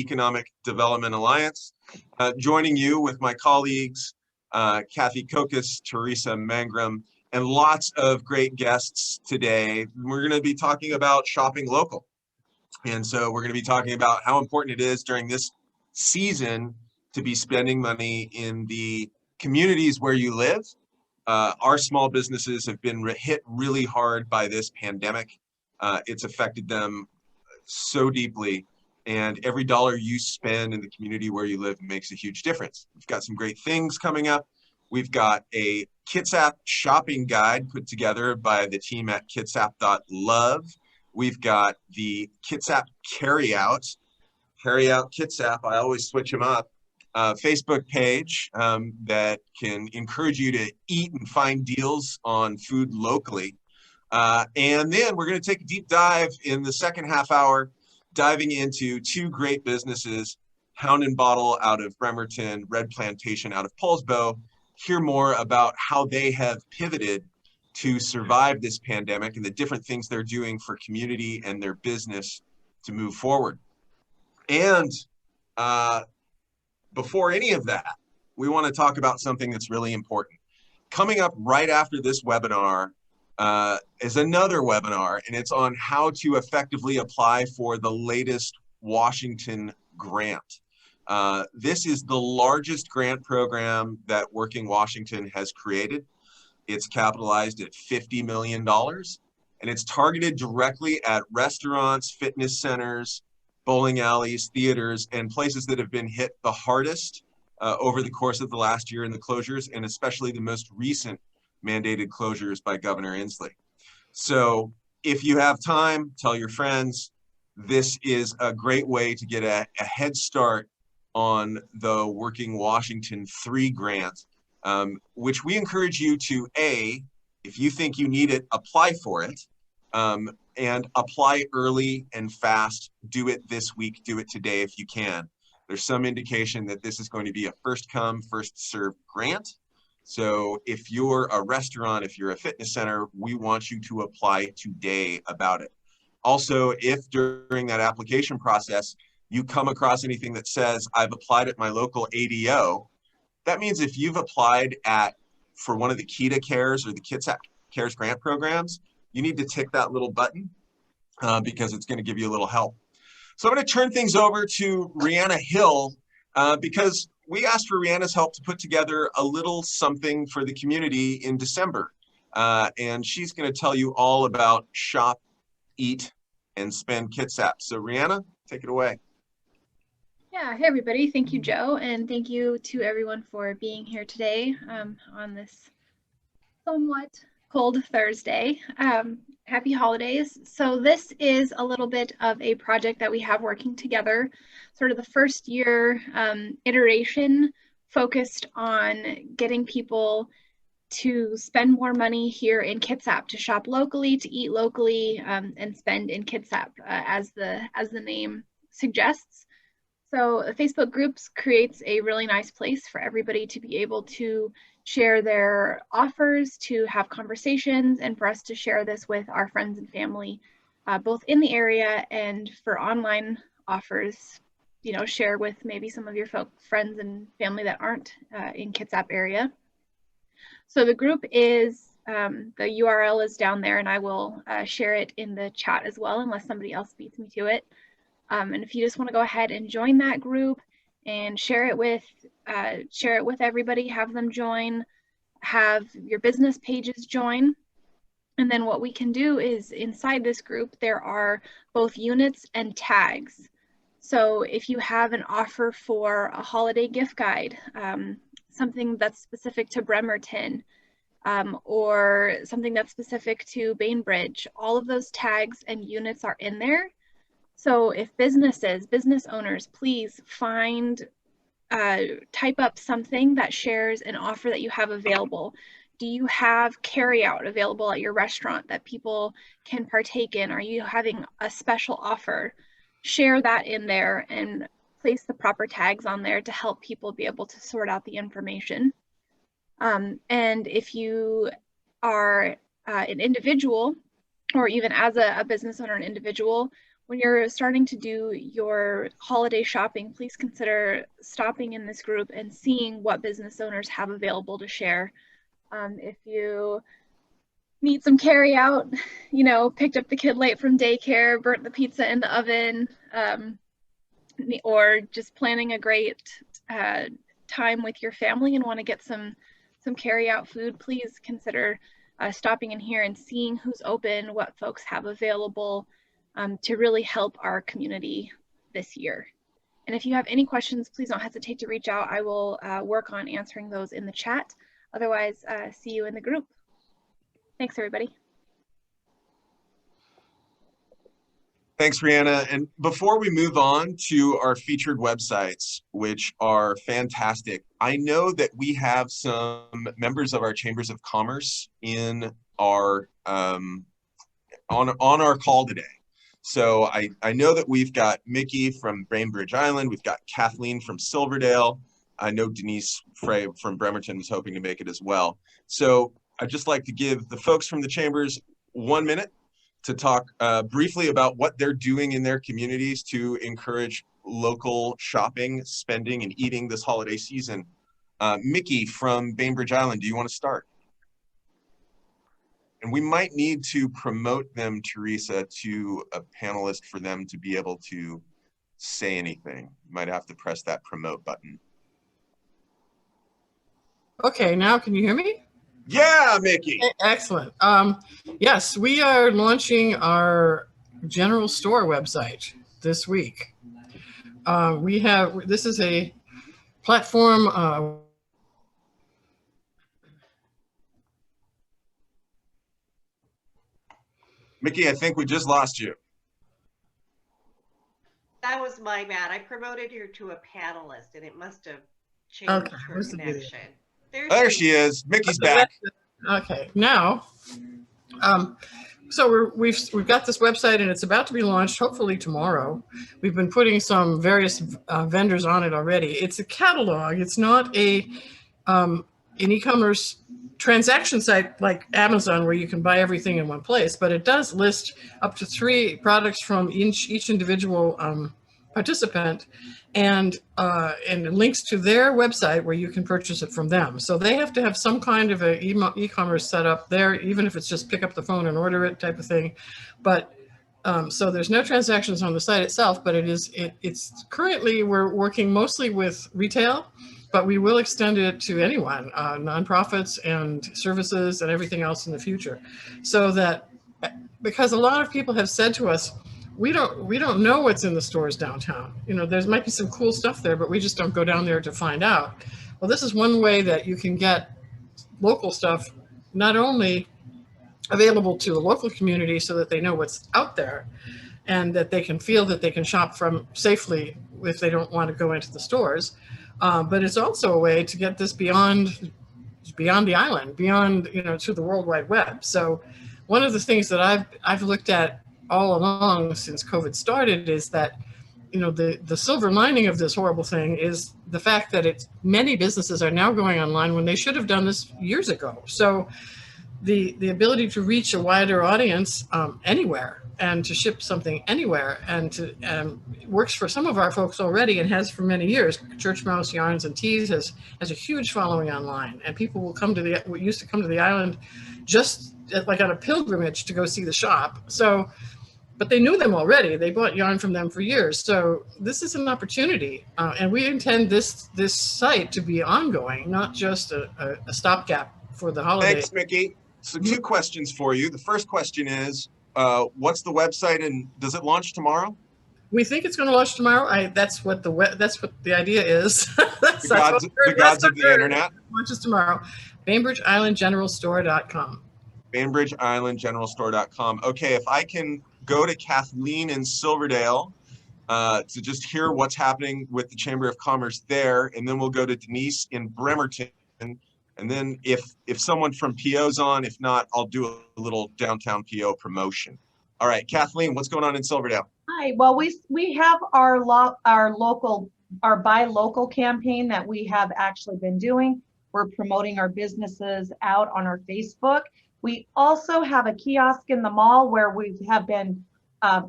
Economic Development Alliance. Joining you with my colleagues, Kathy Kokis, Teresa Mangrum, and lots of great guests today. We're going to be talking about shopping local. And so we're going to be talking about how important it is during this season to be spending money in the communities where you live. Our small businesses have been hit really hard by this pandemic. It's affected them so deeply, and every dollar you spend in the community where you live makes a huge difference. We've got some great things coming up. We've got a KItsap shopping guide put together by the team at kitsap.love. We've got the KItsap carryout KItsap, I always switch them up, Facebook page that can encourage you to eat and find deals on food locally. And then we're going to take a deep dive in the second half hour, diving into two great businesses, Hound and Bottle out of Bremerton, Red Plantation out of Poulsbo. Hear more about how they have pivoted to survive this pandemic and the different things they're doing for community and their business to move forward. And before any of that, we want to talk about something that's really important. Coming up right after this webinar is another webinar, and it's on how to effectively apply for the latest Washington grant. This is the largest grant program that Working Washington has created. It's capitalized at $50 million, and it's targeted directly at restaurants, fitness centers, bowling alleys, theaters, and places that have been hit the hardest over the course of the last year in the closures, and especially the most recent mandated closures by Governor Inslee. So if you have time, tell your friends. This is a great way to get a head start on the Working Washington 3 grant, which we encourage you to, if you think you need it, apply for it. And apply early and fast. Do it this week, do it today if you can. There's some indication that this is going to be a first come, first served grant. So if you're a restaurant, if you're a fitness center, we want you to apply today about it. Also, if during that application process, you come across anything that says, I've applied at my local ADO, that means if you've applied for one of the KITA Cares or the KItsap Cares grant programs, you need to tick that little button because it's going to give you a little help. So I'm going to turn things over to Rihanna Hill because we asked for Rihanna's help to put together a little something for the community in December. And she's going to tell you all about Shop, Eat, and Spend KItsap. So Rihanna, take it away. Yeah, hey everybody. Thank you, Joe. And thank you to everyone for being here today on this somewhat cold Thursday. Happy holidays. So this is a little bit of a project that we have working together, sort of the first year iteration focused on getting people to spend more money here in KItsap, to shop locally, to eat locally, and spend in KItsap, as the name suggests. So the Facebook groups creates a really nice place for everybody to be able to share their offers, to have conversations, and for us to share this with our friends and family, both in the area and for online offers, share with maybe some of your friends and family that aren't in KItsap area. So the group is, the URL is down there, and I will share it in the chat as well, unless somebody else beats me to it. And if you just want to go ahead and join that group and share it with everybody, have them join, have your business pages join. And then what we can do is inside this group, there are both units and tags. So if you have an offer for a holiday gift guide, something that's specific to Bremerton, or something that's specific to Bainbridge, all of those tags and units are in there. So if business owners, please type up something that shares an offer that you have available. Do you have carryout available at your restaurant that people can partake in? Are you having a special offer? Share that in there and place the proper tags on there to help people be able to sort out the information. And if you are an individual, or even as a business owner, an individual, when you're starting to do your holiday shopping, please consider stopping in this group and seeing what business owners have available to share. If you need some carry out, picked up the kid late from daycare, burnt the pizza in the oven, or just planning a great time with your family and want to get some carry out food, please consider stopping in here and seeing who's open, what folks have available, to really help our community this year. And if you have any questions, please don't hesitate to reach out. I will work on answering those in the chat. Otherwise, see you in the group. Thanks, everybody. Thanks, Brianna. And before we move on to our featured websites, which are fantastic, I know that we have some members of our Chambers of Commerce in our on our call today. So I know that we've got Mickey from Bainbridge Island, we've got Kathleen from Silverdale. I know Denise Frey from Bremerton was hoping to make it as well. So I'd just like to give the folks from the Chambers 1 minute to talk briefly about what they're doing in their communities to encourage local shopping, spending, and eating this holiday season. Mickey from Bainbridge Island, do you want to start? And we might need to promote them, Teresa, to a panelist for them to be able to say anything. You might have to press that promote button. Okay, now can you hear me? Yeah, Mickey. Excellent. Yes, we are launching our general store website this week. This is a platform. Mickey, I think we just lost you. That was my bad. I promoted her to a panelist and it must have changed her connection. There she is. Mickey's back. Okay, now, so we've got this website and it's about to be launched hopefully tomorrow. We've been putting some various vendors on it already. It's a catalog. It's not an e-commerce transaction site like Amazon where you can buy everything in one place, but it does list up to 3 products from each individual participant, and links to their website where you can purchase it from them. So they have to have some kind of a e-commerce setup there, even if it's just pick up the phone and order it type of thing. But so there's no transactions on the site itself, but it's currently we're working mostly with retail, but we will extend it to anyone, nonprofits and services and everything else in the future. So that, because a lot of people have said to us, we don't know what's in the stores downtown. There might be some cool stuff there, but we just don't go down there to find out. Well, this is one way that you can get local stuff not only available to the local community so that they know what's out there and that they can feel that they can shop from safely if they don't want to go into the stores, but it's also a way to get this beyond the island, beyond to the World Wide Web. So one of the things that I've looked at all along since COVID started is that, the silver lining of this horrible thing is the fact that many businesses are now going online when they should have done this years ago. So the ability to reach a wider audience anywhere and to ship something anywhere and to works for some of our folks already and has for many years. Church Mouse Yarns and Teas has a huge following online, and people will used to come to the island just like on a pilgrimage to go see the shop. So, but they knew them already. They bought yarn from them for years. So this is an opportunity. And we intend this site to be ongoing, not just a stopgap for the holiday. Thanks, Mickey. So 2 questions for you. The first question is, what's the website and does it launch tomorrow? We think it's going to launch tomorrow. That's what the idea is. The gods of the internet. Launches tomorrow. BainbridgeIslandGeneralStore.com. BainbridgeIslandGeneralStore.com. Okay, if I can go to Kathleen in Silverdale to just hear what's happening with the Chamber of Commerce there, and then we'll go to Denise in Bremerton, and then if someone from PO's on, if not, I'll do a little downtown PO promotion. All right, Kathleen, what's going on in Silverdale? Hi, well, we have our buy local campaign that we have actually been doing. We're promoting our businesses out on our Facebook. We also have a kiosk in the mall where we have been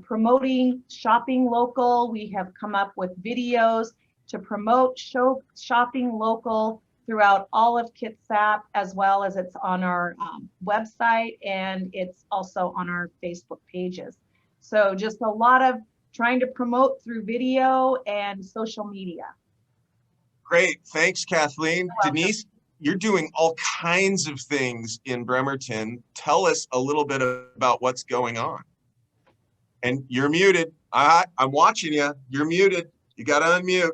promoting shopping local. We have come up with videos to promote shopping local throughout all of Kitsap, as well as it's on our website, and it's also on our Facebook pages. So just a lot of trying to promote through video and social media. Great. Thanks, Kathleen. You're welcome. Denise, you're doing all kinds of things in Bremerton. Tell us a little bit about what's going on. And you're muted. I'm watching you. You're muted. You got to unmute.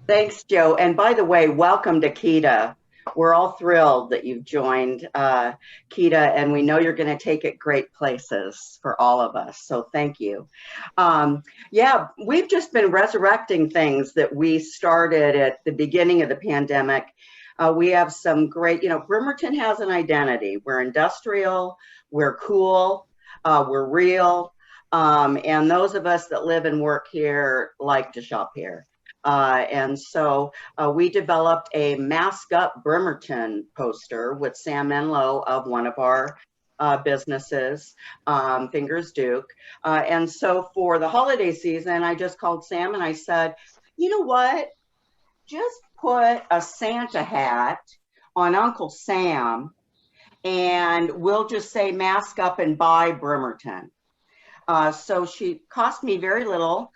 Thanks, Joe. And by the way, welcome to KITA. We're all thrilled that you've joined KITA, and we know you're going to take it great places for all of us. So thank you. Yeah, we've just been resurrecting things that we started at the beginning of the pandemic. We have some great, Bremerton has an identity. We're industrial, we're cool, we're real. And those of us that live and work here like to shop here. And so we developed a Mask Up Bremerton poster with Sam Menlo of one of our businesses, Fingers Duke. And so for the holiday season, I just called Sam and I said, you know what? Just put a Santa hat on Uncle Sam and we'll just say mask up and buy Bremerton. So she cost me very little.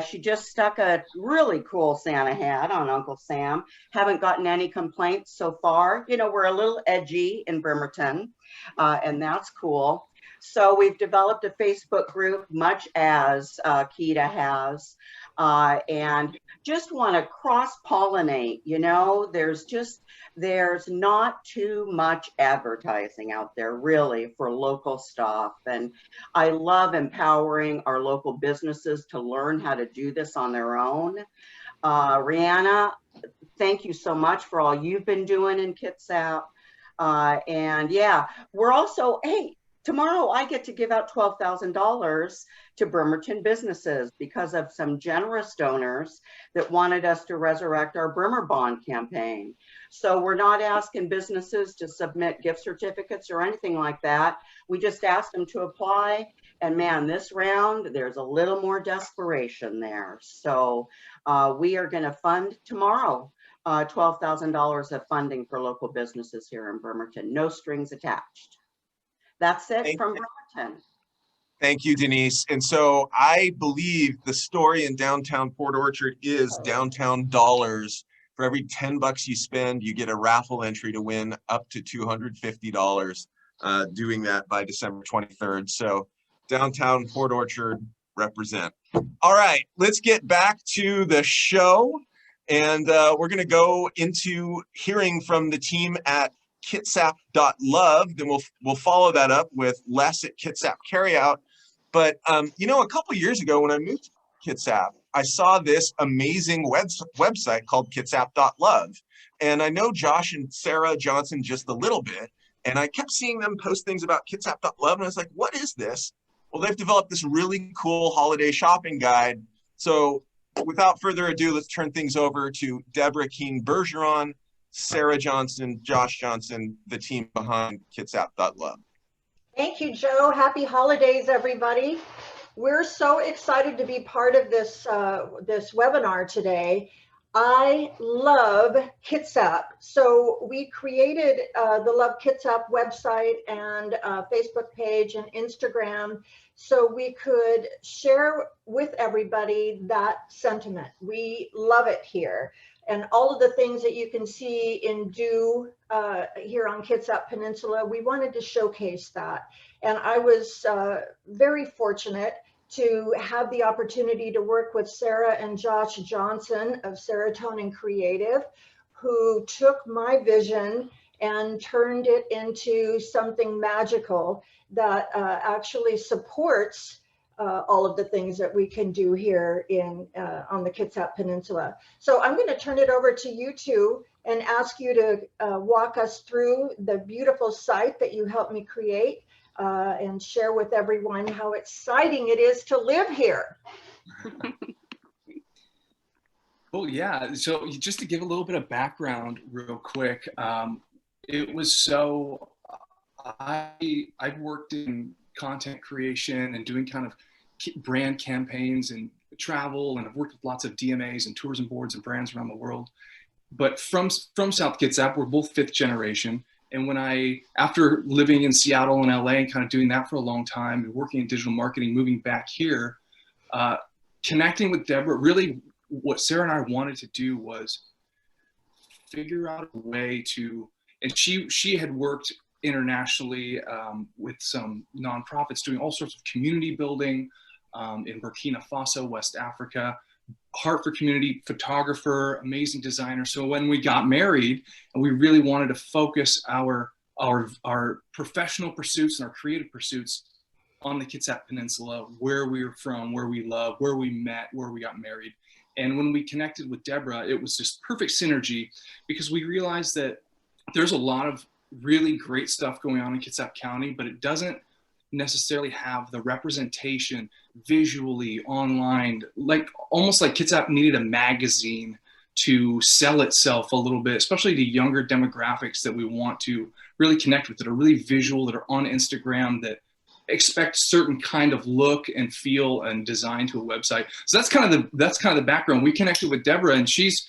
She just stuck a really cool Santa hat on Uncle Sam. Haven't gotten any complaints so far. We're a little edgy in Bremerton, and that's cool. So we've developed a Facebook group, much as KITA has, and just want to cross-pollinate. There's not too much advertising out there really for local stuff. And I love empowering our local businesses to learn how to do this on their own. Rihanna, thank you so much for all you've been doing in Kitsap. And yeah, we're also, hey, tomorrow I get to give out $12,000 to Bremerton businesses because of some generous donors that wanted us to resurrect our Bremer Bond campaign. So we're not asking businesses to submit gift certificates or anything like that. We just asked them to apply. And man, this round, there's a little more desperation there. So we are going to fund tomorrow $12,000 of funding for local businesses here in Bremerton. No strings attached. That's it from Bremerton. Thank you, Denise. And so I believe the story in downtown Port Orchard is downtown dollars. For every 10 bucks you spend, you get a raffle entry to win up to $250, doing that by December 23rd. So downtown Port Orchard, represent. All right, let's get back to the show. And we're going to go into hearing from the team at KItsap.love. Then we'll follow that up with Les at Kitsap Carryout. But a couple of years ago when I moved to Kitsap, I saw this amazing website called KItsap.love. And I know Josh and Sarah Johnson just a little bit, and I kept seeing them post things about KItsap.love, and I was like, what is this? Well, they've developed this really cool holiday shopping guide. So without further ado, let's turn things over to Deborah Keene-Bergeron, Sarah Johnson, Josh Johnson, the team behind KItsap.love. Thank you, Joe. Happy holidays, everybody. We're so excited to be part of this this webinar today. I love Kitsap. So we created the Love Kitsap website and Facebook page and Instagram so we could share with everybody that sentiment. We love it here. And all of the things that you can see and do here on Kitsap Peninsula, we wanted to showcase that. And I was very fortunate to have the opportunity to work with Sarah and Josh Johnson of Serotonin Creative, who took my vision and turned it into something magical that actually supports all of the things that we can do here on the Kitsap Peninsula. So I'm going to turn it over to you two and ask you to walk us through the beautiful site that you helped me create and share with everyone how exciting it is to live here. Oh yeah, so just to give a little bit of background real quick, it was so I've worked in content creation and doing kind of brand campaigns and travel, and I've worked with lots of DMAs and tourism boards and brands around the world. But from South KItsap, we're both 5th generation. And after living in Seattle and LA and kind of doing that for a long time and working in digital marketing, moving back here, connecting with Deborah, really what Sarah and I wanted to do was figure out a way to, and she had worked internationally with some nonprofits doing all sorts of community building in Burkina Faso, West Africa, heart for community, photographer, amazing designer. So when we got married and we really wanted to focus our professional pursuits and our creative pursuits on the Kitsap Peninsula, where we were from, where we love, where we met, where we got married. And when we connected with Deborah, it was just perfect synergy, because we realized that there's a lot of really great stuff going on in Kitsap County, but it doesn't necessarily have the representation visually online, almost like Kitsap needed a magazine to sell itself a little bit, especially to younger demographics that we want to really connect with, that are really visual, that are on Instagram, that expect certain kind of look and feel and design to a website. So that's kind of the background. We connected with Deborah, and she's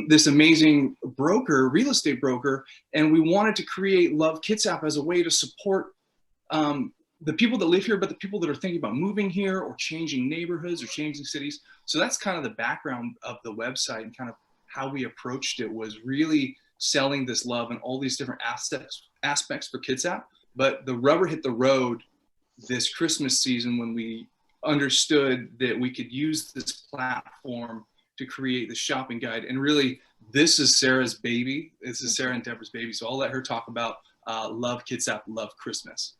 this amazing broker, real estate broker, and we wanted to create Love Kitsap as a way to support the people that live here, but the people that are thinking about moving here or changing neighborhoods or changing cities. So that's kind of the background of the website, and kind of how we approached it was really selling this love and all these different aspects for Kitsap. But the rubber hit the road this Christmas season when we understood that we could use this platform to create the shopping guide. And really, this is Sarah's baby. This is Sarah and Deborah's baby. So I'll let her talk about Love Kitsap, Love Christmas.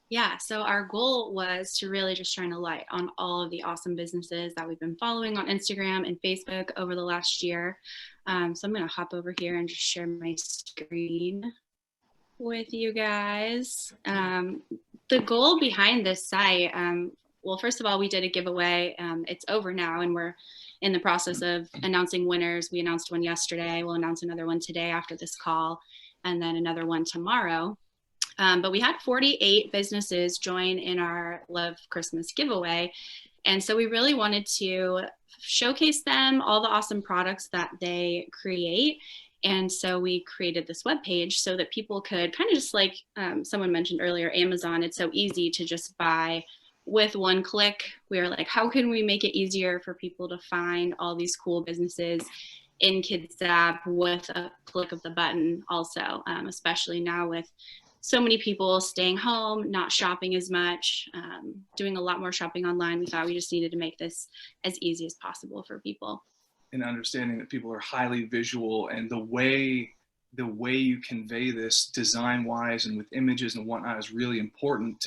Yeah, so our goal was to really just shine a light on all of the awesome businesses that we've been following on Instagram and Facebook over the last year. So I'm going to hop over here and just share my screen with you guys. The goal behind this site, well, first of all, we did a giveaway. It's over now, and we're in the process of announcing winners. We announced one yesterday. We'll announce another one today after this call, and then another one tomorrow. But we had 48 businesses join in our Love Christmas giveaway. And so we really wanted to showcase them, all the awesome products that they create. And so we created this webpage so that people could kind of just like someone mentioned earlier, Amazon, it's so easy to just buy with one click. We were like, how can we make it easier for people to find all these cool businesses in Kitsap with a click of the button also, especially now with so many people staying home, not shopping as much, doing a lot more shopping online. We thought we just needed to make this as easy as possible for people. And understanding that people are highly visual, and the way you convey this design-wise and with images and whatnot is really important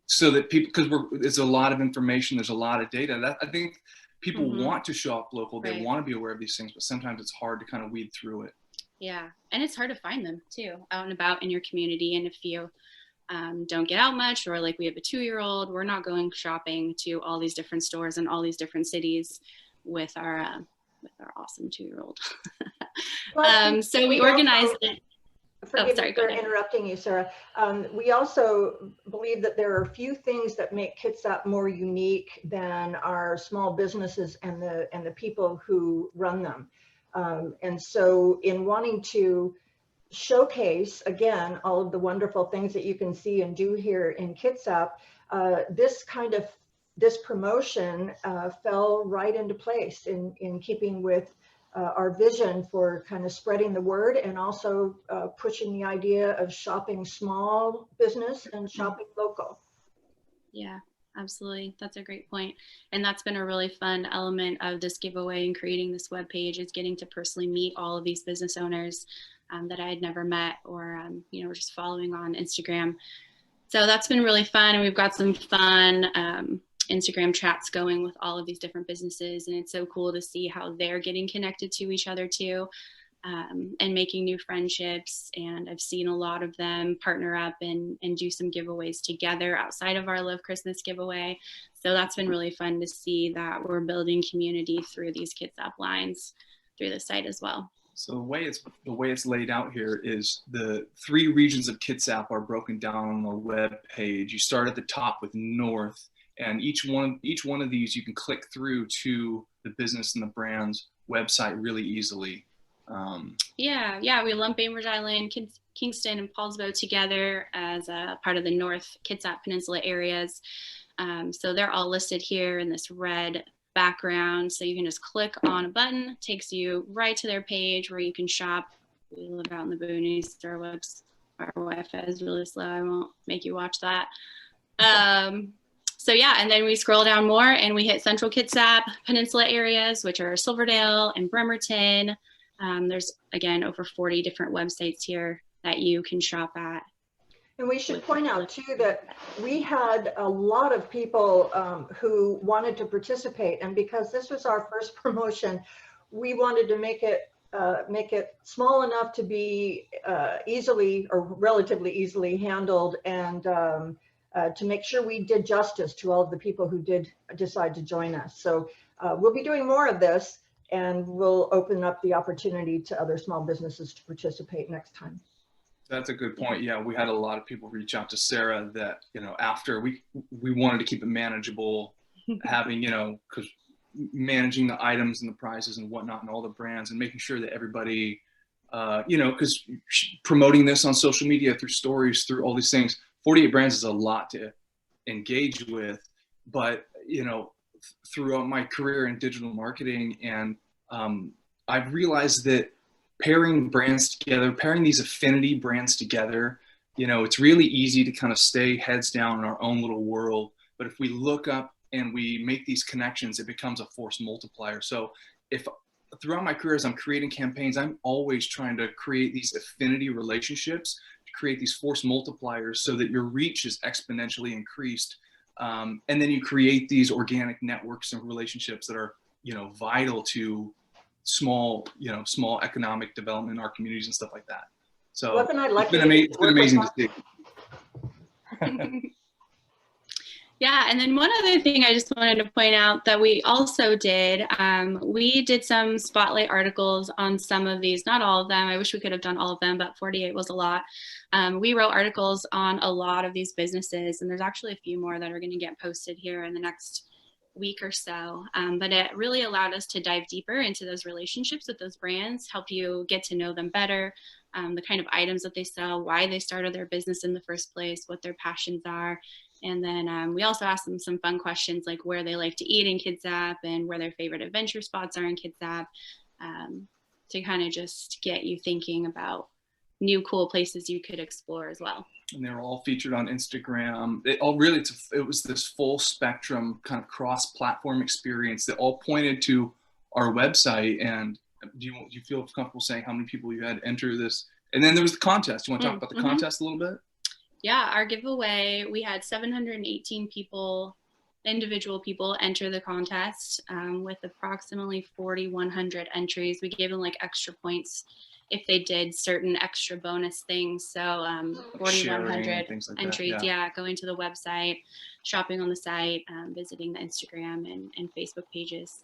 so that people, because it's a lot of information, there's a lot of data. I think people want to shop local, they want to be aware of these things, but sometimes it's hard to kind of weed through it. Yeah, and it's hard to find them too, out and about in your community. And if you don't get out much, or like we have a 2-year-old, we're not going shopping to all these different stores in all these different cities with our awesome 2-year-old. So we organized it. Forgive me for interrupting you, Sarah. We also believe that there are a few things that make Kitsap more unique than our small businesses and the people who run them. And so in wanting to showcase, again, all of the wonderful things that you can see and do here in Kitsap, this promotion fell right into place in keeping with our vision for kind of spreading the word, and also pushing the idea of shopping small business and shopping local. Yeah, absolutely. That's a great point. And that's been a really fun element of this giveaway and creating this webpage, is getting to personally meet all of these business owners that I had never met, or just following on Instagram. So that's been really fun. And we've got some fun Instagram chats going with all of these different businesses. And it's so cool to see how they're getting connected to each other too, and making new friendships. And I've seen a lot of them partner up and do some giveaways together outside of our Love Christmas giveaway. So that's been really fun to see that we're building community through these Kitsap lines through the site as well. So the way it's laid out here is the 3 regions of KItsap are broken down on the web page. You start at the top with North, and each one of these you can click through to the business and the brand's website really easily. Yeah, we lump Bainbridge Island, Kingston, and Paulsbo together as a part of the North Kitsap Peninsula areas. So they're all listed here in this red background. So you can just click on a button, takes you right to their page where you can shop. We live out in the boonies, our Wi-Fi is really slow. I won't make you watch that. So yeah, and then we scroll down more and we hit Central Kitsap Peninsula areas, which are Silverdale and Bremerton. There's, again, over 40 different websites here that you can shop at. And we should point out too that we had a lot of people who wanted to participate, and because this was our first promotion, we wanted to make it small enough to be easily or relatively easily handled, and to make sure we did justice to all of the people who did decide to join us. So we'll be doing more of this, and we'll open up the opportunity to other small businesses to participate next time. That's a good point. Yeah, we had a lot of people reach out to Sarah that, after we wanted to keep it manageable, having, because managing the items and the prices and whatnot and all the brands and making sure that everybody, because promoting this on social media through stories, through all these things, 48 brands is a lot to engage with. But, throughout my career in digital marketing, and I've realized that pairing brands together, pairing these affinity brands together, it's really easy to kind of stay heads down in our own little world. But if we look up and we make these connections, it becomes a force multiplier. So if throughout my career, as I'm creating campaigns, I'm always trying to create these affinity relationships, to create these force multipliers so that your reach is exponentially increased. And then you create these organic networks and relationships that are, vital to small economic development in our communities and stuff like that. So it's been amazing to see. Yeah, and then one other thing I just wanted to point out that we also did, we did some spotlight articles on some of these, not all of them. I wish we could have done all of them, but 48 was a lot. We wrote articles on a lot of these businesses, and there's actually a few more that are going to get posted here in the next week or so. But it really allowed us to dive deeper into those relationships with those brands, help you get to know them better, the kind of items that they sell, why they started their business in the first place, what their passions are. And then we also asked them some fun questions like where they like to eat in Kitsap and where their favorite adventure spots are in Kitsap, to kind of just get you thinking about new cool places you could explore as well. And they were all featured on Instagram. It was this full spectrum kind of cross-platform experience that all pointed to our website. And do you feel comfortable saying how many people you had enter this? And then there was the contest. Do you want to talk about the contest a little bit? Yeah, our giveaway, we had 718 individual people enter the contest with approximately 4,100 entries. We gave them like extra points if they did certain extra bonus things. So 4,100 entries, yeah, going to the website, shopping on the site, visiting the Instagram and Facebook pages.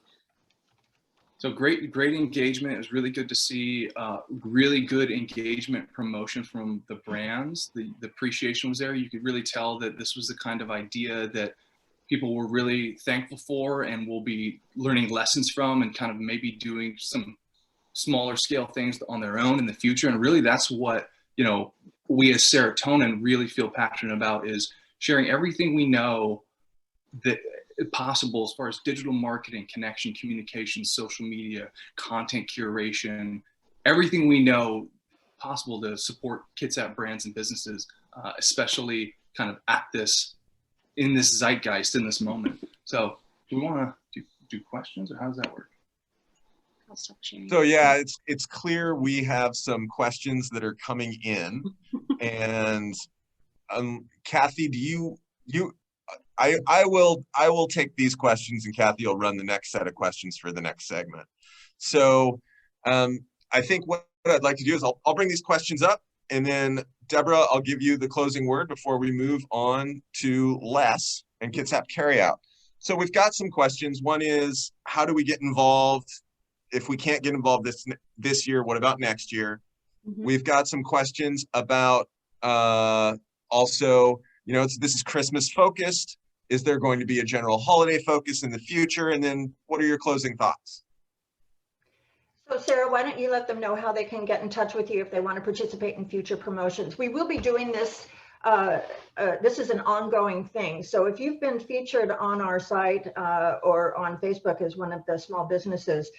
So great engagement. It was really good to see really good engagement promotion from the brands. The appreciation was there. You could really tell that this was the kind of idea that people were really thankful for and will be learning lessons from, and kind of maybe doing some smaller scale things on their own in the future. And really that's what, we as Serotonin really feel passionate about, is sharing everything we know that possible as far as digital marketing, connection, communication, social media, content curation, everything we know possible to support Kitsap brands and businesses, especially kind of in this zeitgeist, in this moment. So do we want to do questions, or how does that work? I'll stop sharing. So yeah, it's clear we have some questions that are coming in, and Kathy, I will take these questions, and Kathy will run the next set of questions for the next segment. So I think what I'd like to do is I'll bring these questions up, and then Deborah, I'll give you the closing word before we move on to Les and Kitsap Carryout. So we've got some questions. One is, how do we get involved? if we can't get involved this year, what about next year? Mhm. We've got some questions about also, this is Christmas focused. Is there going to be a general holiday focus in the future? And then what are your closing thoughts? So Sarah, why don't you let them know how they can get in touch with you if they want to participate in future promotions? We will be doing this. This is an ongoing thing. So if you've been featured on our site or on Facebook as one of the small businesses,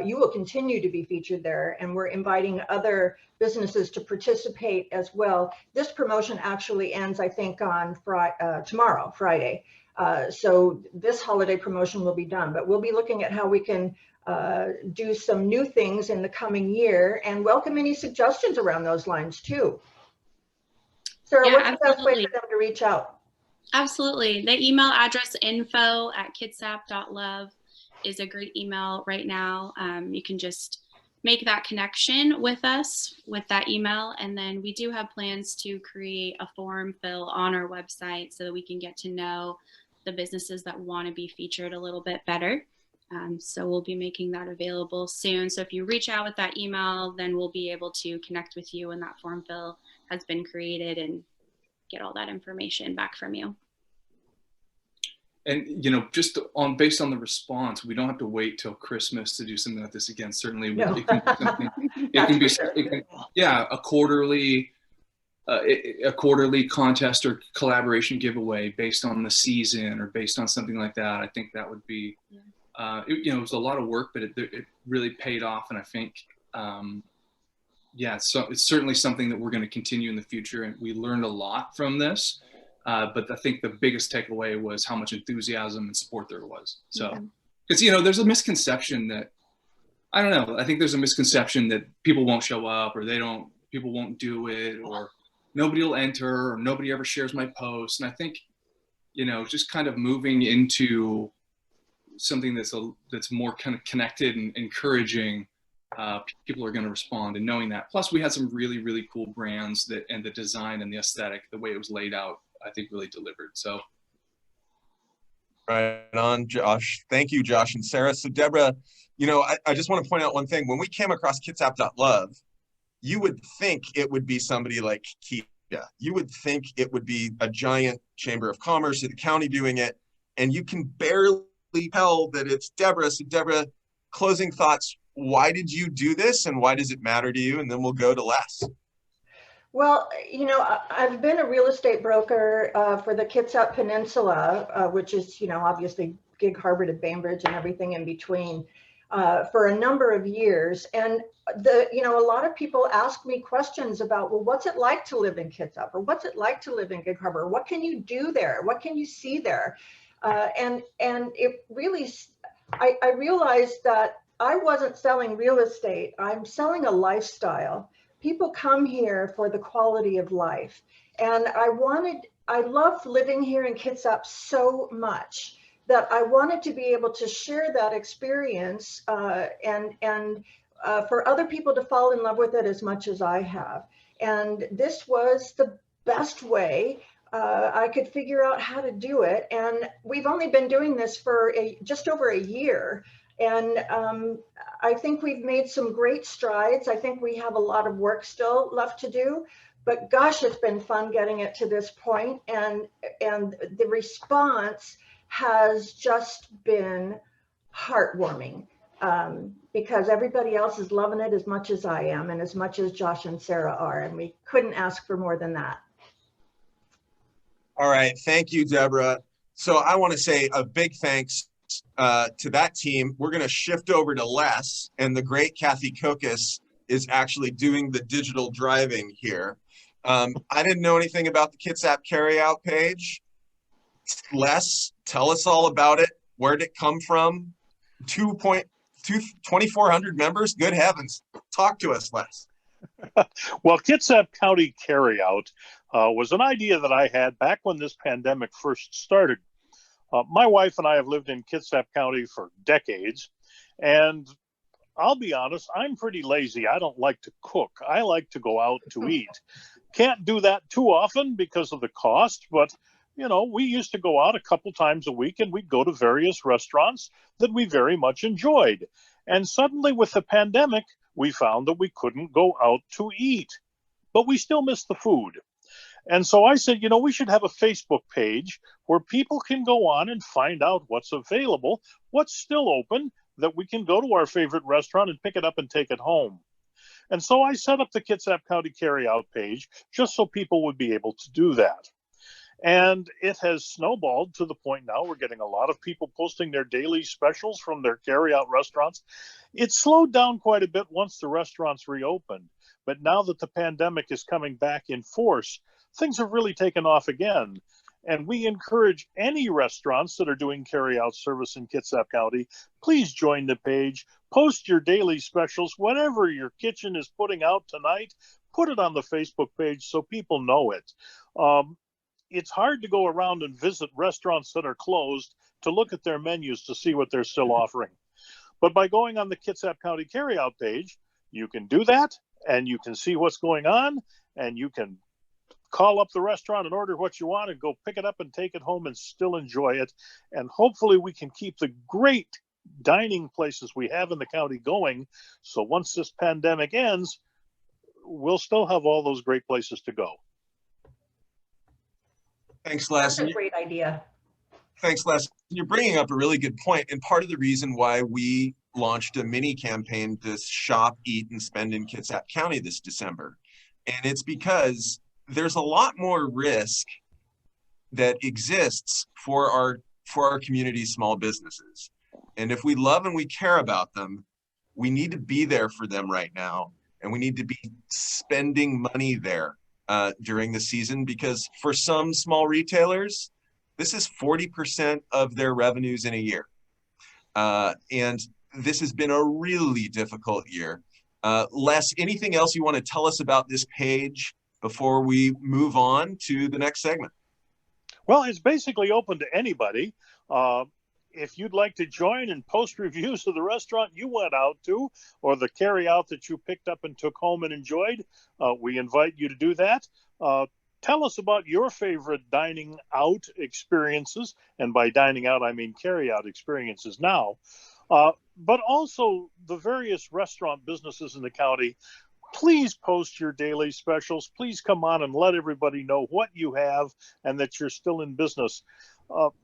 you will continue to be featured there. And we're inviting other businesses to participate as well. This promotion actually ends, I think, on tomorrow, Friday. So this holiday promotion will be done, but we'll be looking at how we can do some new things in the coming year and welcome any suggestions around those lines too. Sarah, Yeah, what's the best way absolutely. for them to reach out? Absolutely. The email address info@kitsap.love is a great email right now. You can just make that connection with us with that email. And then we do have plans to create a form fill on our website so that we can get to know the businesses that want to be featured a little bit better. So we'll be making that available soon. So if you reach out with that email, then we'll be able to connect with you when that form fill has been created and get all that information back from you. And just based on the response, we don't have to wait till Christmas to do something like this again. Certainly, No. it can be something. A quarterly contest or collaboration giveaway based on the season or based on something like that. I think that would be. It was a lot of work, but it really paid off, and I think. So it's certainly something that we're going to continue in the future, and we learned a lot from this. But I think the biggest takeaway was how much enthusiasm and support there was. So, because there's a misconception that I don't know. I think there's a misconception that people won't show up, or people won't do it, or nobody will enter, or nobody ever shares my posts. And I think, just kind of moving into something that's more kind of connected and encouraging. People are going to respond, and knowing that. Plus, we had some really, really cool brands and the design and the aesthetic, the way it was laid out, I think really delivered. So, right on, Josh. Thank you, Josh and Sarah. So, Deborah, I just want to point out one thing. When we came across KItsap.love, you would think it would be somebody like Kia. You would think it would be a giant chamber of commerce or the county doing it, and you can barely tell that it's Deborah. So, Deborah, closing thoughts. Why did you do this, and why does it matter to you? And then we'll go to Les. Well, I've been a real estate broker for the Kitsap Peninsula, which is, obviously Gig Harbor to Bainbridge and everything in between, for a number of years. And a lot of people ask me questions about, well, what's it like to live in Kitsap, or what's it like to live in Gig Harbor? What can you do there? What can you see there? And it really, I realized that I wasn't selling real estate. I'm selling a lifestyle. People come here for the quality of life. And I loved living here in Kitsap so much that I wanted to be able to share that experience and for other people to fall in love with it as much as I have. And this was the best way I could figure out how to do it. And we've only been doing this for just over a year. And I think we've made some great strides. I think we have a lot of work still left to do, but gosh, it's been fun getting it to this point. And the response has just been heartwarming because everybody else is loving it as much as I am and as much as Josh and Sarah are. And we couldn't ask for more than that. All right. Thank you, Deborah. So I want to say a big thanks to that team. We're going to shift over to Les, and the great Kathy Kokis is actually doing the digital driving here. I didn't know anything about the KItsap carryout page. Les, tell us all about it. Where did it come from? 2,400 members? Good heavens. Talk to us, Les. Well, Kitsap County Carryout was an idea that I had back when this pandemic first started. My wife and I have lived in Kitsap County for decades, and I'll be honest, I'm pretty lazy. I don't like to cook. I like to go out to eat. Can't do that too often because of the cost, but You know, we used to go out a couple times a week and we'd go to various restaurants that we very much enjoyed. And suddenly with the pandemic, we found that we couldn't go out to eat, but we still miss the food. And so I said, you know, we should have a Facebook page where people can go on and find out what's available, what's still open, that we can go to our favorite restaurant and pick it up and take it home. And so I set up the Kitsap County Carryout page just so people would be able to do that. And it has snowballed to the point now we're getting a lot of people posting their daily specials from their carryout restaurants. It slowed down quite a bit once the restaurants reopened. But now that the pandemic is coming back in force, things have really taken off again. And we encourage any restaurants that are doing carryout service in Kitsap County, please join the page, post your daily specials, whatever your kitchen is putting out tonight, put it on the Facebook page so people know it. It's hard to go around and visit restaurants that are closed to look at their menus to see what they're still offering. But by going on the Kitsap County Carryout page, you can do that and you can see what's going on and you can call up the restaurant and order what you want and go pick it up and take it home and still enjoy it. And hopefully we can keep the great dining places we have in the county going. So once this pandemic ends, we'll still have all those great places to go. Thanks, Les. That's a great idea. Thanks, Les. You're bringing up a really good point. And part of the reason why we launched a mini campaign to shop, eat, and spend in Kitsap County this December. And it's because there's a lot more risk that exists for our community small businesses. And if we love and we care about them, we need to be there for them right now. And we need to be spending money there during the season, because for some small retailers, this is 40% of their revenues in a year. And this has been a really difficult year. Les, anything else you want to tell us about this page before we move on to the next segment? Well, it's basically open to anybody. If you'd like to join and post reviews of the restaurant you went out to or the carry-out that you picked up and took home and enjoyed, we invite you to do that. Tell us about your favorite dining out experiences. And by dining out, I mean carry-out experiences now. But also the various restaurant businesses in the county. Please post your daily specials. Please come on and let everybody know what you have and that you're still in business.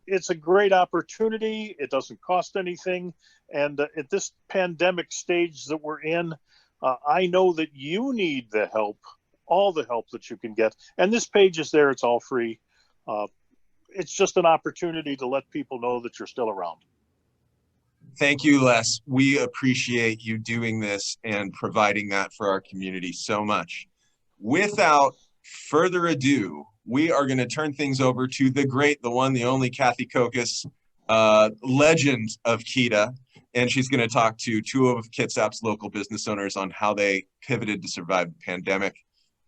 It's a great opportunity. It doesn't cost anything. And at this pandemic stage that we're in, I know that you need the help, all the help that you can get. And this page is there. It's all free. It's just an opportunity to let people know that you're still around. Thank you, Les. We appreciate you doing this and providing that for our community so much. Without further ado, we are going to turn things over to the great, the one, the only Kathy Kokos, legend of KITA. And she's going to talk to two of Kitsap's local business owners on how they pivoted to survive the pandemic.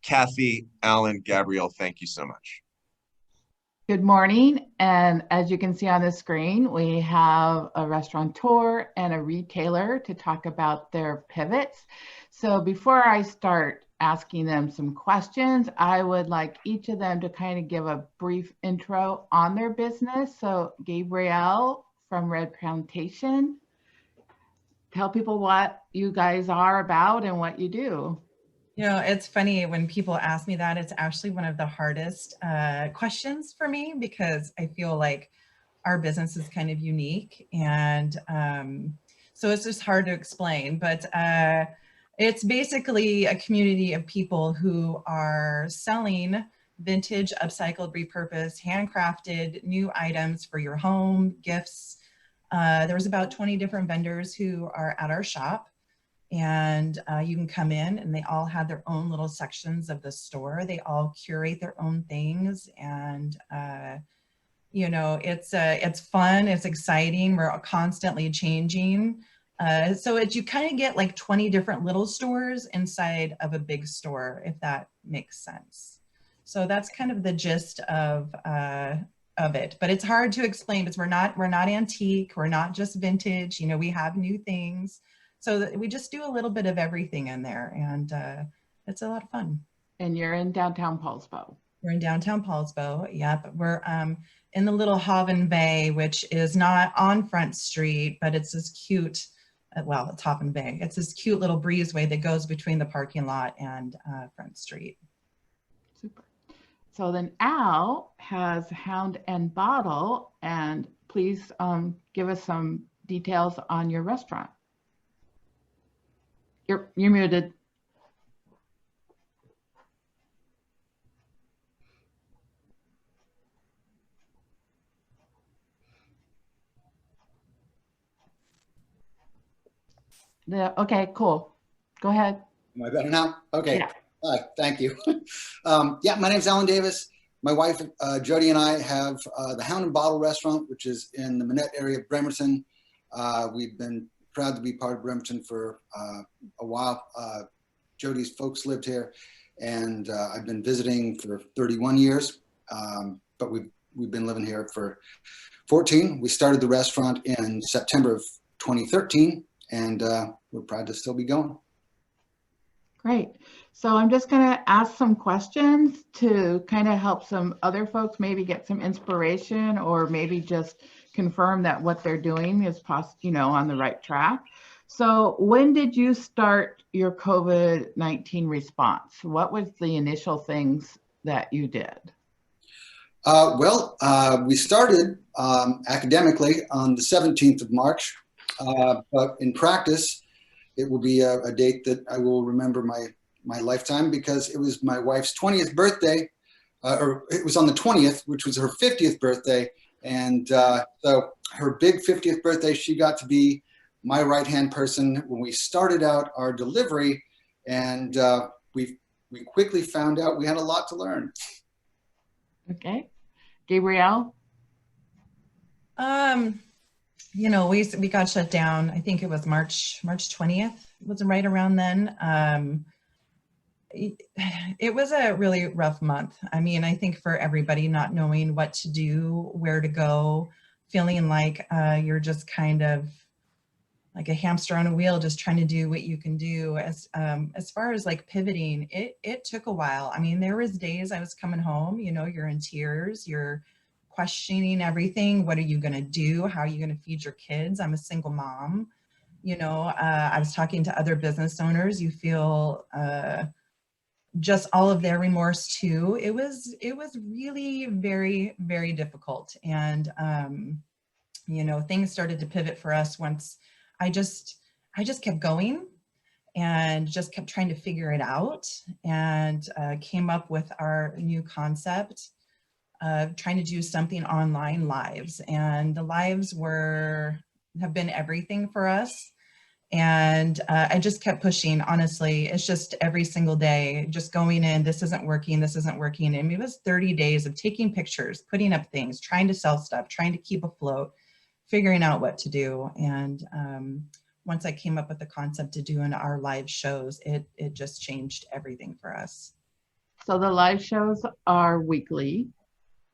Kathy, Alan, Gabrielle, thank you so much. Good morning, and as you can see on the screen, we have a restaurateur and a retailer to talk about their pivots. So before I start asking them some questions, I would like each of them to kind of give a brief intro on their business. So Gabrielle from Red Plantation, tell people what you guys are about and what you do. You know, it's funny when people ask me that. It's actually one of the hardest questions for me because I feel like our business is kind of unique. And so it's just hard to explain. But it's basically a community of people who are selling vintage, upcycled, repurposed, handcrafted new items for your home, gifts. There's about 20 different vendors who are at our shop. And you can come in and they all have their own little sections of the store. They all curate their own things. And, you know, it's fun, it's exciting. We're constantly changing. So you kind of get like 20 different little stores inside of a big store, if that makes sense. So that's kind of the gist of it, but it's hard to explain because we're not antique. We're not just vintage. You know, we have new things. So we just do a little bit of everything in there, and it's a lot of fun. And you're in downtown Paulsbo. We're in downtown Paulsbo. Yep. We're in the little Haven Bay, which is not on Front Street, but it's this cute, well, it's Haven Bay. It's this cute little breezeway that goes between the parking lot and Front Street. Super. So then Al has Hound and Bottle, and please give us some details on your restaurant. You're muted. Okay, cool. Go ahead. Am I better now? Okay. Yeah. Thank you. Yeah, my name's Alan Davis. My wife, Jody, and I have the Hound and Bottle restaurant, which is in the Manette area of Bremerton. We've been proud to be part of Bremerton for a while. Jody's folks lived here, and I've been visiting for 31 years, but we've been living here for 14. We started the restaurant in September of 2013, and we're proud to still be going. Great. So I'm just going to ask some questions to kind of help some other folks maybe get some inspiration, or maybe just confirm that what they're doing is on the right track. So when did you start your COVID-19 response? What was the initial things that you did? We started academically on the 17th of March, but in practice, it will be a date that I will remember my lifetime, because it was my wife's 20th birthday, or it was on the 20th, which was her 50th birthday. And so her big 50th birthday, she got to be my right-hand person when we started out our delivery. And we quickly found out we had a lot to learn. Okay. Gabrielle? We got shut down. I think it was March 20th, was right around then. It was a really rough month. I mean, I think for everybody, not knowing what to do, where to go, feeling like you're just kind of like a hamster on a wheel, just trying to do what you can do. As far as like pivoting, it took a while. I mean, there was days I was coming home, you're in tears, you're questioning everything. What are you going to do? How are you going to feed your kids? I'm a single mom. I was talking to other business owners. You feel just all of their remorse too. It was really very, very difficult. And, things started to pivot for us once I just kept going and just kept trying to figure it out, and came up with our new concept of trying to do something online lives. And the lives have been everything for us. And I just kept pushing, honestly. It's just every single day, just going in, this isn't working, this isn't working. And it was 30 days of taking pictures, putting up things, trying to sell stuff, trying to keep afloat, figuring out what to do. And once I came up with the concept to doing our live shows, it just changed everything for us. So the live shows are weekly.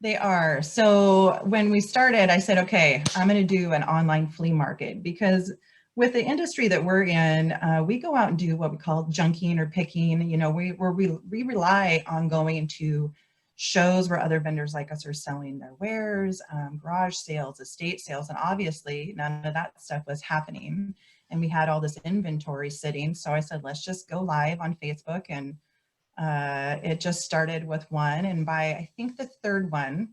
They are. So when we started, I said, okay, I'm going to do an online flea market, because with the industry that we're in, we go out and do what we call junking or picking. We rely on going to shows where other vendors like us are selling their wares, garage sales, estate sales, and obviously none of that stuff was happening. And we had all this inventory sitting. So I said, let's just go live on Facebook. And it just started with one. And by, I think, the third one,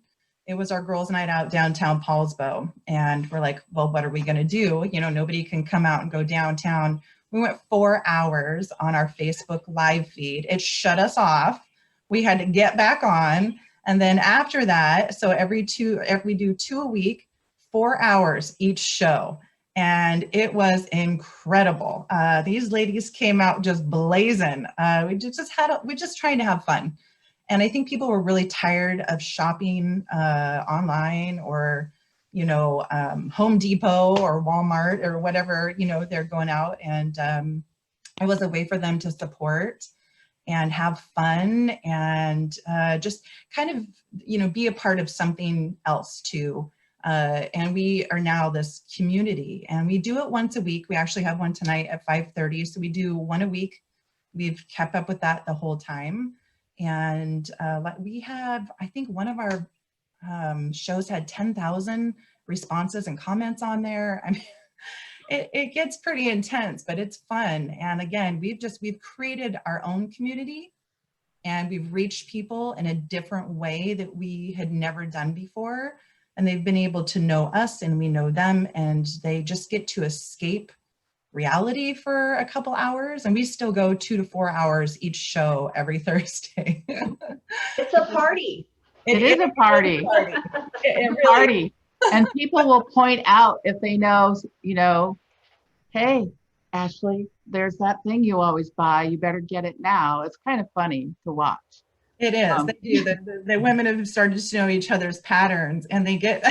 it was our girls' night out downtown Paulsbo. And we're like, well, what are we going to do? Nobody can come out and go downtown. We went 4 hours on our Facebook live feed. It shut us off. We had to get back on. And then after that, so we do 2 a week, 4 hours each show. And it was incredible. These ladies came out just blazing. We just trying to have fun. And I think people were really tired of shopping online, or, Home Depot or Walmart or whatever, they're going out. And it was a way for them to support and have fun, and just kind of, be a part of something else too. And we are now this community, and we do it once a week. We actually have one tonight at 5:30. So we do one a week. We've kept up with that the whole time. And we have, I think one of our shows had 10,000 responses and comments on there. I mean, it gets pretty intense, but it's fun. And again, we've created our own community, and we've reached people in a different way that we had never done before. And they've been able to know us and we know them, and they just get to escape reality for a couple hours. And we still go 2 to 4 hours each show every Thursday. It's a party. It is a party. It It's a party. And people will point out if they know, hey, Ashley, there's that thing you always buy. You better get it now. It's kind of funny to watch. It is. They do. The women have started to know each other's patterns, and they get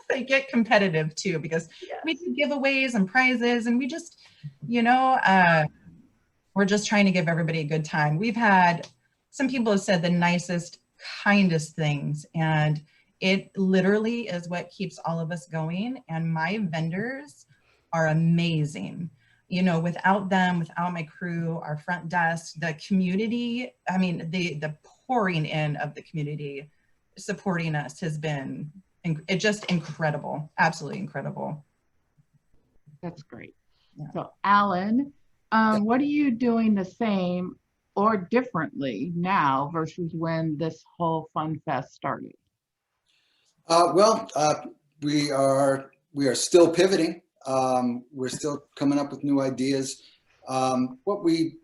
they get competitive too, because we do giveaways and prizes, and we just, we're just trying to give everybody a good time. We've had some people have said the nicest, kindest things, and it literally is what keeps all of us going. And my vendors are amazing. Without them, without my crew, our front desk, the community, I mean, the pouring in of the community supporting us has been just incredible, absolutely incredible. That's great. Yeah. So Alan, what are you doing the same or differently now versus when this whole Fun Fest started? We are still pivoting. We're still coming up with new ideas. What we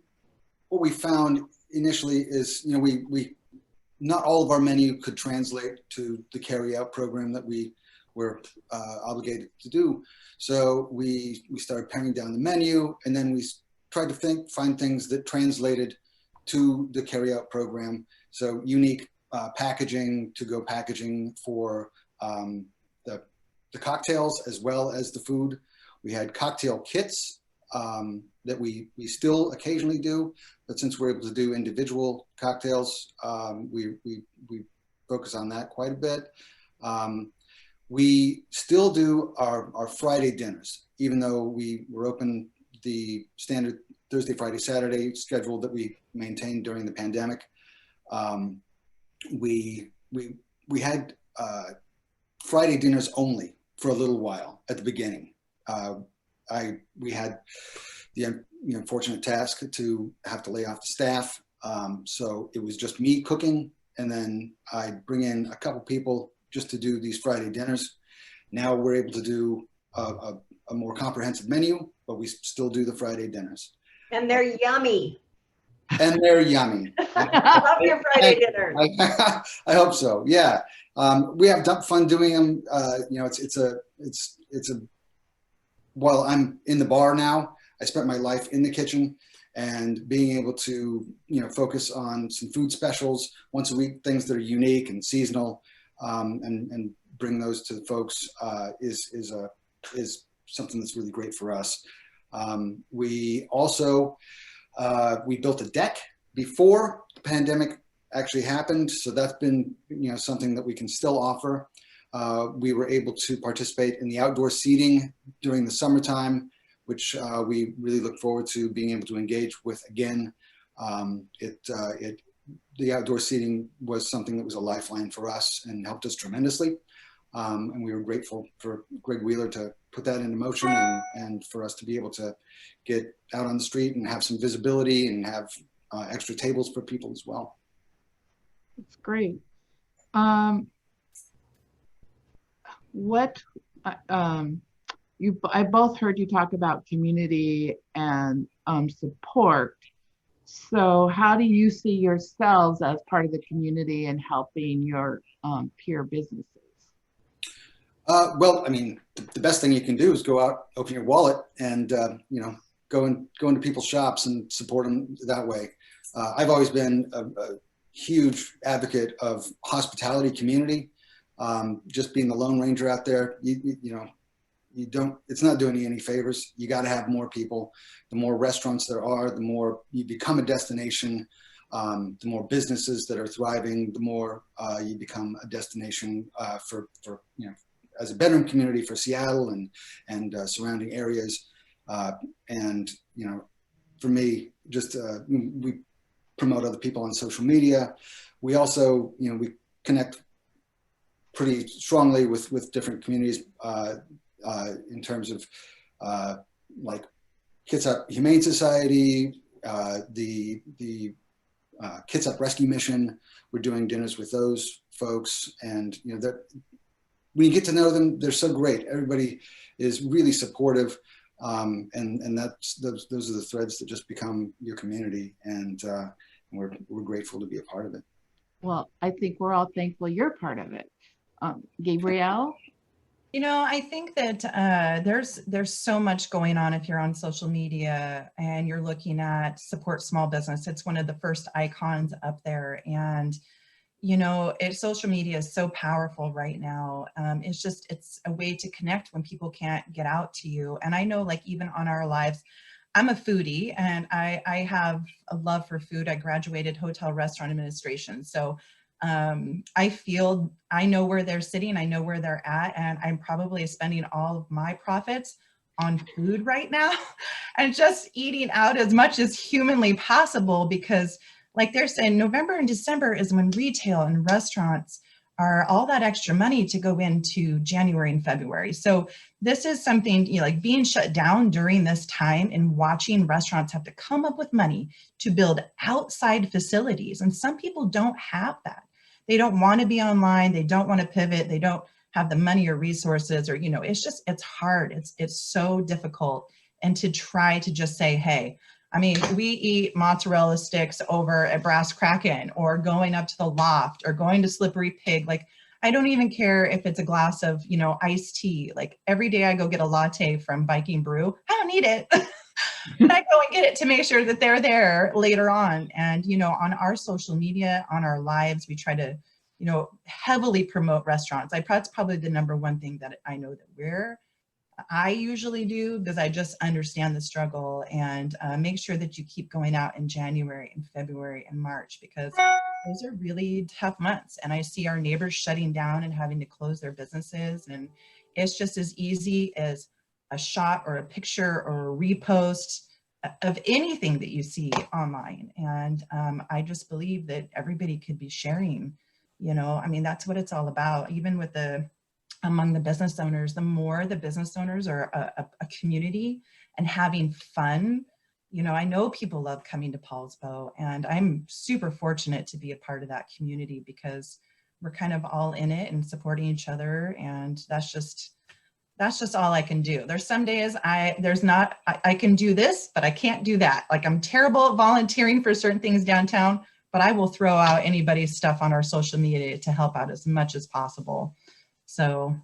found initially is, we not all of our menu could translate to the carry-out program that we were obligated to do. So we started paring down the menu, and then we tried to find things that translated to the carry-out program. So unique packaging, to-go packaging for the cocktails as well as the food. We had cocktail kits that we still occasionally do, but since we're able to do individual cocktails, we focus on that quite a bit. We still do our Friday dinners, even though we were open the standard Thursday, Friday, Saturday schedule that we maintained during the pandemic. We had Friday dinners only for a little while at the beginning. We had the unfortunate task to have to lay off the staff. So it was just me cooking, and then I'd bring in a couple people just to do these Friday dinners. Now we're able to do a more comprehensive menu, but we still do the Friday dinners. And they're yummy. And they're yummy. I love your Friday dinners. I hope so. Yeah. We have fun doing them. While I'm in the bar now, I spent my life in the kitchen, and being able to, focus on some food specials once a week, things that are unique and seasonal, and bring those to the folks is something that's really great for us. We also, we built a deck before the pandemic actually happened. So that's been, something that we can still offer. We were able to participate in the outdoor seating during the summertime, which we really look forward to being able to engage with again. The outdoor seating was something that was a lifeline for us and helped us tremendously. And we were grateful for Greg Wheeler to put that into motion, and for us to be able to get out on the street and have some visibility and have extra tables for people as well. That's great. I both heard you talk about community and support. So how do you see yourselves as part of the community and helping your peer businesses? Well, I mean, the best thing you can do is go out, open your wallet, and go into people's shops and support them that way. I've always been a huge advocate of hospitality community. Just being the Lone Ranger out there, it's not doing you any favors. You got to have more people. The more restaurants there are, the more you become a destination. The more businesses that are thriving, the more you become a destination for as a bedroom community for Seattle and surrounding areas. For me, just promote other people on social media. We also, we connect pretty strongly with different communities in terms of like KItsap Humane Society, the KItsap Rescue Mission. We're doing dinners with those folks, and when you get to know them, they're so great. Everybody is really supportive, and those are the threads that just become your community, and we're grateful to be a part of it. Well, I think we're all thankful you're part of it. Gabrielle? I think that there's so much going on if you're on social media and you're looking at support small business. It's one of the first icons up there, and social media is so powerful right now. It's a way to connect when people can't get out to you. And I know, like, even on our lives, I'm a foodie and I have a love for food. I graduated hotel restaurant administration. So I know where they're sitting, I know where they're at, and I'm probably spending all of my profits on food right now and just eating out as much as humanly possible, because like they're saying, November and December is when retail and restaurants are all that extra money to go into January and February. So this is something, like being shut down during this time and watching restaurants have to come up with money to build outside facilities. And some people don't have that. They don't want to be online. They don't want to pivot. They don't have the money or resources, or, it's hard. It's so difficult. And to try to just say, hey, I mean, we eat mozzarella sticks over at Brass Kraken, or going up to the Loft, or going to Slippery Pig. Like, I don't even care if it's a glass of, iced tea. Like, every day I go get a latte from Viking Brew. I don't need it. But I go and get it to make sure that they're there later on. And, on our social media, on our lives, we try to, heavily promote restaurants. That's probably the number one thing that I know that I usually do, because I just understand the struggle, and make sure that you keep going out in January and February and March, because those are really tough months. And I see our neighbors shutting down and having to close their businesses. And it's just as easy as a shot or a picture or a repost of anything that you see online. And I just believe that everybody could be sharing, that's what it's all about. Even with among the business owners, the more the business owners are a community and having fun. I know people love coming to Paul's Bow, and I'm super fortunate to be a part of that community, because we're kind of all in it and supporting each other. And that's just all I can do. There's some days I can do this, but I can't do that. Like, I'm terrible at volunteering for certain things downtown, but I will throw out anybody's stuff on our social media to help out as much as possible. So,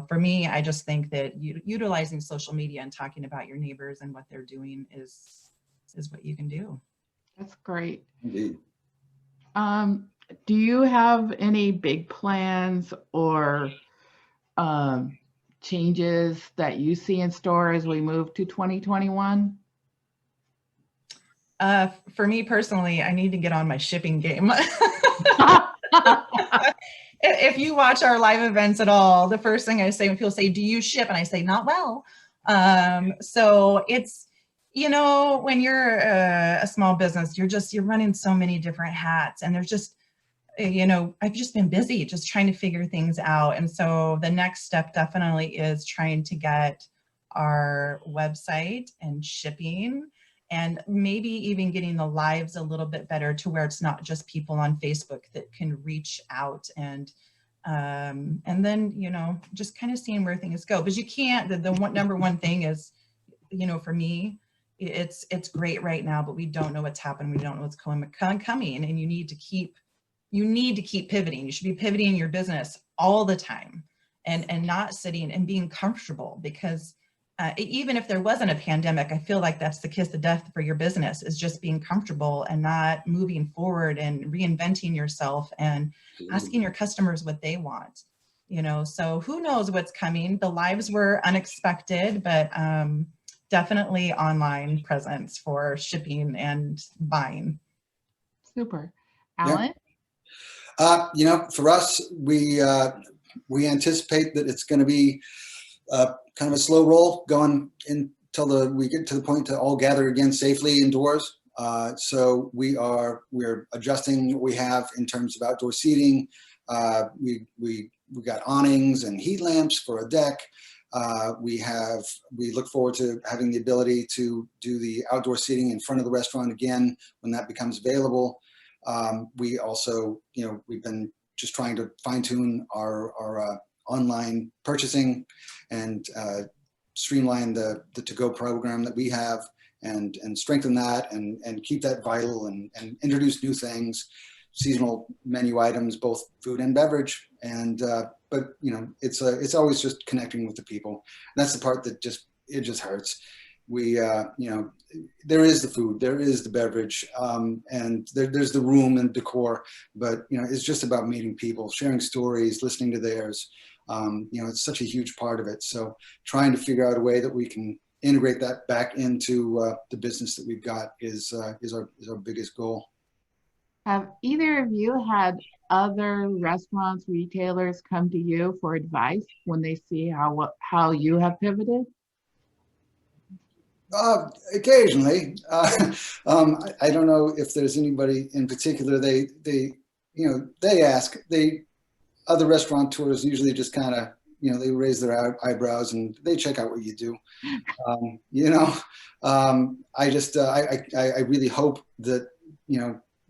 for me, I just think that utilizing social media and talking about your neighbors and what they're doing is what you can do. That's great. Indeed. Do you have any big plans or changes that you see in store as we move to 2021? For me personally, I need to get on my shipping game. If you watch our live events at all, the first thing I say when people say, do you ship? And I say, not well. So it's, when you're a small business, you're running so many different hats, and there's just, I've just been busy just trying to figure things out. And so the next step definitely is trying to get our website and shipping, and maybe even getting the lives a little bit better, to where it's not just people on Facebook that can reach out, and then, just kind of seeing where things go. Because you can't, number one thing is, for me, it's great right now, but we don't know what's happening. We don't know what's coming, and you need to keep pivoting. You should be pivoting your business all the time, and not sitting and being comfortable, because even if there wasn't a pandemic, I feel like that's the kiss of death for your business, is just being comfortable and not moving forward and reinventing yourself and asking your customers what they want. So who knows what's coming. The lives were unexpected, but definitely online presence for shipping and buying. Super. Alan? For us, we anticipate that it's going to be kind of a slow roll going until we get to the point to all gather again safely indoors. So we're adjusting what we have in terms of outdoor seating. We got awnings and heat lamps for a deck. We look forward to having the ability to do the outdoor seating in front of the restaurant again when that becomes available. We also, we've been just trying to fine tune our online purchasing and streamline the to-go program that we have and strengthen that and keep that vital and introduce new things, seasonal menu items, both food and beverage. And but it's always just connecting with the people. That's the part that just hurts. We there is the food, there is the beverage, and there's the room and decor, but it's just about meeting people, sharing stories, listening to theirs. It's such a huge part of it. So trying to figure out a way that we can integrate that back into the business that we've got is our biggest goal. Have either of you had other restaurants, retailers come to you for advice when they see how you have pivoted? Occasionally. I don't know if there's anybody in particular. They ask. Other restaurateurs usually just kind of, they raise their eyebrows and they check out what you do. I really hope that,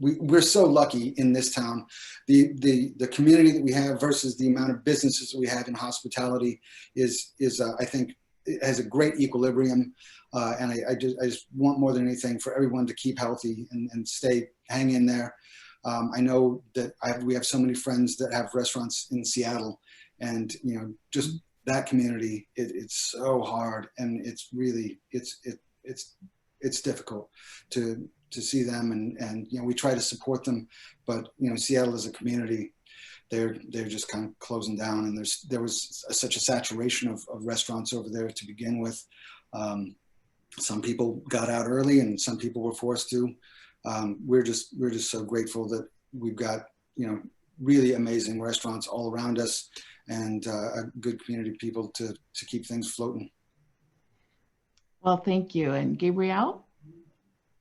we're so lucky in this town. The community that we have versus the amount of businesses that we have in hospitality is I think it has a great equilibrium. And I just want more than anything for everyone to keep healthy and hang in there. I know that we have so many friends that have restaurants in Seattle, and just that community, it's so hard, and it's really it's difficult to see them, and we try to support them, but Seattle as a community, they're just kind of closing down, and there was such a saturation of restaurants over there to begin with. Some people got out early, and some people were forced to. We're just so grateful that we've got really amazing restaurants all around us, and a good community of people to keep things floating. Well, thank you. And Gabrielle?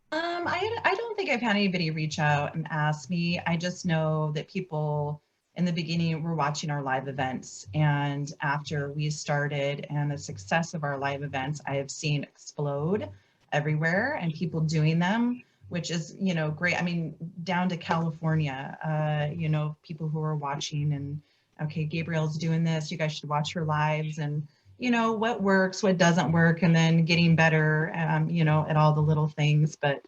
I don't think I've had anybody reach out and ask me. I just know that people in the beginning were watching our live events, and after we started and the success of our live events, I have seen explode everywhere and people doing them, which is, great. I mean, down to California, people who are watching and, okay, Gabrielle's doing this, you guys should watch her lives, and, what works, what doesn't work, and then getting better, at all the little things. But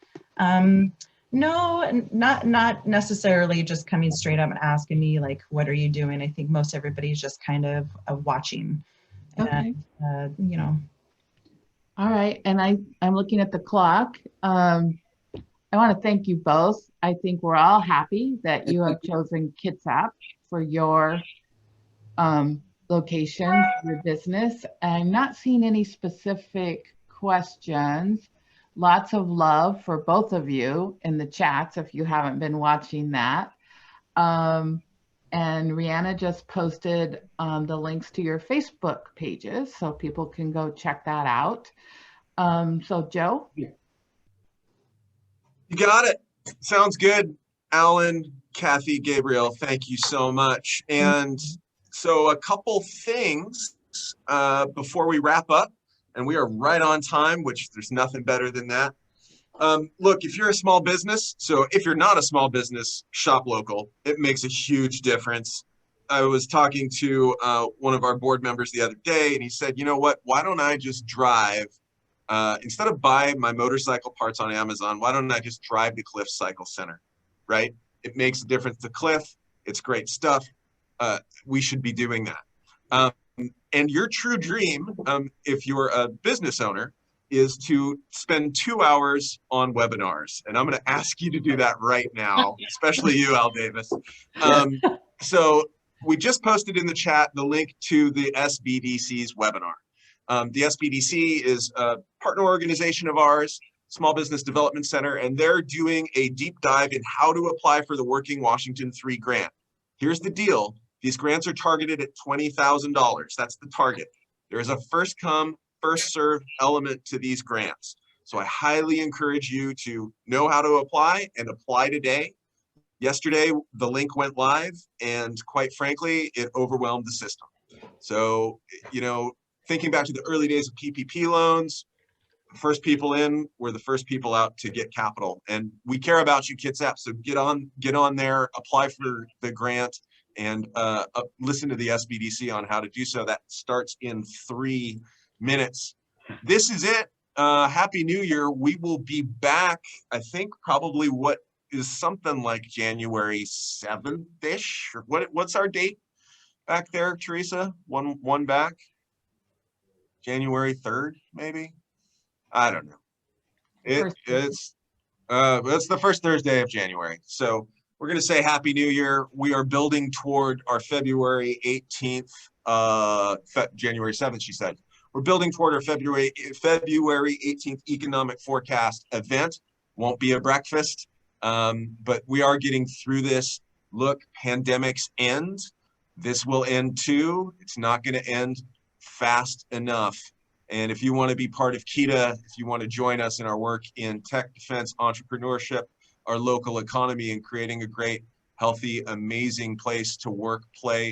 no, not necessarily just coming straight up and asking me, like, what are you doing? I think most everybody's just kind of watching. Okay. And, All right. And I'm looking at the clock. I want to thank you both. I think we're all happy that you have chosen KItsap for your location, your business. I'm not seeing any specific questions. Lots of love for both of you in the chats if you haven't been watching that. And Rihanna just posted the links to your Facebook pages so people can go check that out. So Joe? You got it. Sounds good. Alan, Kathy, Gabriel, thank you so much. And so a couple things before we wrap up, and we are right on time, which there's nothing better than that. Look, if you're a small business, so if you're not a small business, shop local. It makes a huge difference. I was talking to one of our board members the other day, and he said, you know what, why don't I just drive, instead of buying my motorcycle parts on Amazon, why don't I just drive to Cliff Cycle Center, right? It makes a difference to Cliff. It's great stuff. We should be doing that. And your true dream, if you're a business owner, is to spend 2 hours on webinars. And I'm going to ask you to do that right now, especially you, Al Davis. So we just posted in the chat the link to the SBDC's webinar. The SBDC is a partner organization of ours, Small Business Development Center, and they're doing a deep dive in how to apply for the Working Washington 3 grant. Here's the deal. These grants are targeted at $20,000. That's the target. There is a first come, first served element to these grants. So I highly encourage you to know how to apply and apply today. Yesterday, the link went live, and quite frankly, it overwhelmed the system. So, you know, thinking back to the early days of PPP loans, first people in were the first people out to get capital. And we care about you, KItsap. So get on there, apply for the grant, and listen to the SBDC on how to do so. That starts in 3 minutes. This is it. Happy New Year. We will be back, I think, probably what is something like January 7th-ish. What's our date back there, Teresa? One back? January 3rd, maybe? I don't know. It's the first Thursday of January. So we're going to say Happy New Year. We are building toward our February 18th, January 7th, she said. We're building toward our February 18th economic forecast event. Won't be a breakfast, but we are getting through this. Look, pandemics end. This will end too. It's not going to end fast enough. And if you want to be part of KITA, if you want to join us in our work in tech, defense, entrepreneurship, our local economy, and creating a great, healthy, amazing place to work, play,